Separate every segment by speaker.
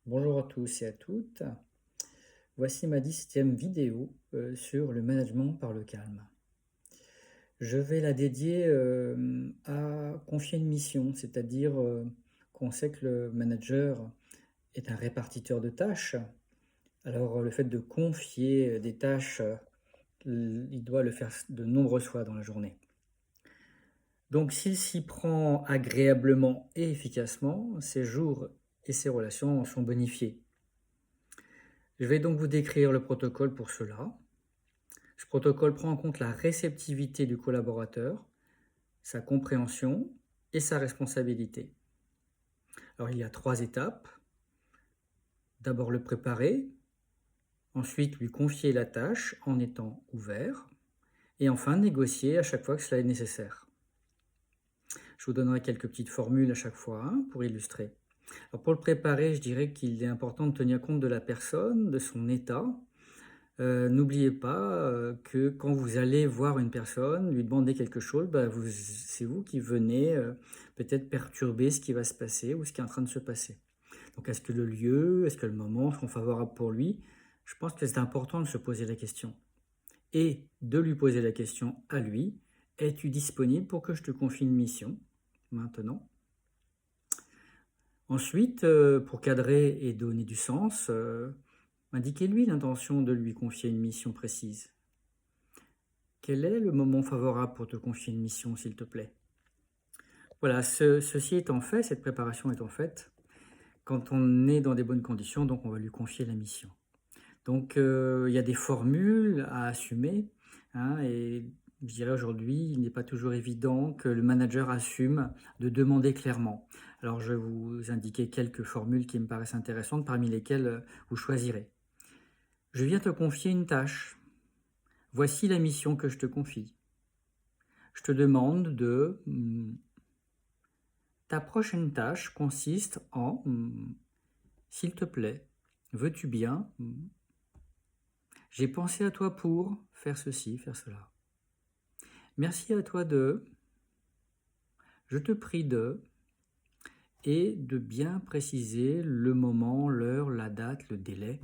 Speaker 1: Bonjour à tous et à toutes. Voici ma 10e vidéo sur le management par le calme. Je vais la dédier à confier une mission, c'est-à-dire qu'on sait que le manager est un répartiteur de tâches. Alors le fait de confier des tâches, il doit le faire de nombreuses fois dans la journée. Donc s'il s'y prend agréablement et efficacement, ses jours et ses relations en sont bonifiés. Je vais donc vous décrire le protocole pour cela. Ce protocole prend en compte la réceptivité du collaborateur, sa compréhension et sa responsabilité. Alors il y a 3 étapes. D'abord le préparer, ensuite lui confier la tâche en étant ouvert, et enfin négocier à chaque fois que cela est nécessaire. Je vous donnerai quelques petites formules à chaque fois pour illustrer. Alors pour le préparer, je dirais qu'il est important de tenir compte de la personne, de son état. N'oubliez pas que quand vous allez voir une personne, lui demander quelque chose, c'est vous qui venez peut-être perturber ce qui va se passer ou ce qui est en train de se passer. Donc est-ce que le lieu, est-ce que le moment sont favorables pour lui? Je pense que c'est important de se poser la question. Et de lui poser la question à lui, es-tu disponible pour que je te confie une mission maintenant? Ensuite, pour cadrer et donner du sens, indiquez-lui l'intention de lui confier une mission précise. Quel est le moment favorable pour te confier une mission, s'il te plaît? Voilà, ceci étant fait, cette préparation étant faite, quand on est dans des bonnes conditions, donc on va lui confier la mission. Donc il y a des formules à assumer, et je dirais aujourd'hui, il n'est pas toujours évident que le manager assume de demander clairement. Alors je vais vous indiquer quelques formules qui me paraissent intéressantes, parmi lesquelles vous choisirez. Je viens te confier une tâche. Voici la mission que je te confie. Je te demande de ta prochaine tâche consiste en s'il te plaît, veux-tu bien j'ai pensé à toi pour faire ceci, faire cela. Merci à toi de, je te prie de, et de bien préciser le moment, l'heure, la date, le délai.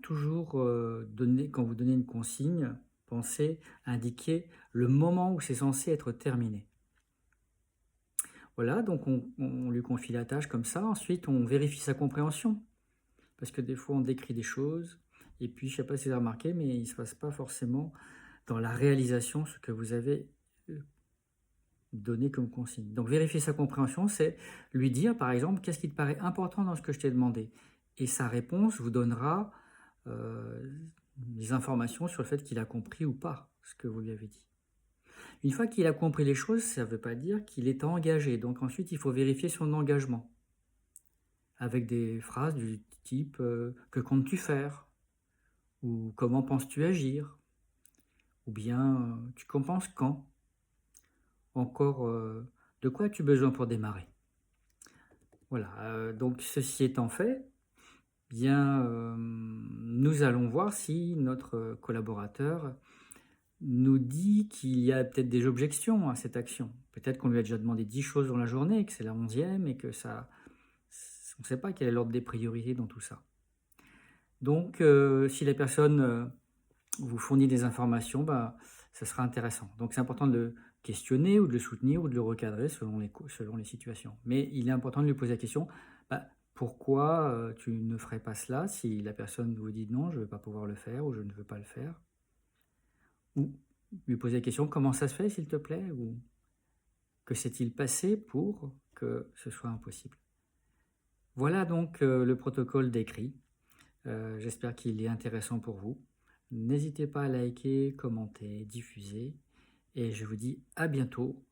Speaker 1: Toujours quand vous donnez une consigne, pensez à indiquer le moment où c'est censé être terminé. Voilà, donc on lui confie la tâche comme ça. Ensuite, on vérifie sa compréhension. Parce que des fois, on décrit des choses, et puis, je ne sais pas si vous avez remarqué, mais il ne se passe pas forcément dans la réalisation ce que vous avez donné comme consigne. Donc, vérifier sa compréhension, c'est lui dire, par exemple, qu'est-ce qui te paraît important dans ce que je t'ai demandé. Et sa réponse vous donnera des informations sur le fait qu'il a compris ou pas ce que vous lui avez dit. Une fois qu'il a compris les choses, ça ne veut pas dire qu'il est engagé. Donc ensuite, il faut vérifier son engagement avec des phrases du type que comptes-tu faire? Ou comment penses-tu agir? Ou bien tu compenses quand? Encore, de quoi as-tu besoin pour démarrer? Voilà, donc ceci étant fait, bien, nous allons voir si notre collaborateur nous dit qu'il y a peut-être des objections à cette action. Peut-être qu'on lui a déjà demandé 10 choses dans la journée, que c'est la 11e et que ça, on ne sait pas quel est l'ordre des priorités dans tout ça. Donc, si la personne vous fournit des informations, ça sera intéressant. Donc, c'est important de le questionner ou de le soutenir ou de le recadrer selon les situations. Mais il est important de lui poser la question, pourquoi tu ne ferais pas cela si la personne vous dit non, je ne vais pas pouvoir le faire ou je ne veux pas le faire? Ou lui poser la question, comment ça se fait s'il te plaît? Ou que s'est-il passé pour que ce soit impossible? Voilà donc le protocole décrit. J'espère qu'il est intéressant pour vous. N'hésitez pas à liker, commenter, diffuser. Et je vous dis à bientôt